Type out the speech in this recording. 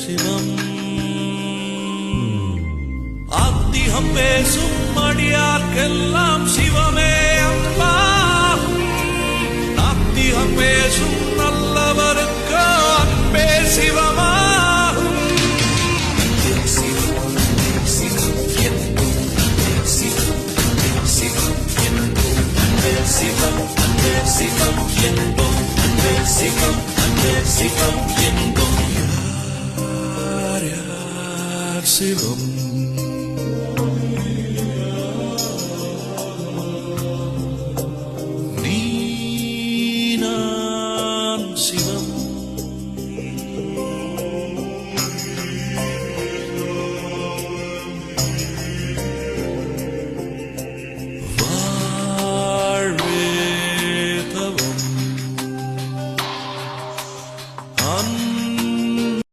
சிவம் ஆத்திகம் பேசும் அடியார்க்கெல்லாம் சிவமே அப்பா. நாத்திகம் பேசும் நல்லவருக்கு அன்பே சிவமாகும். சிவம்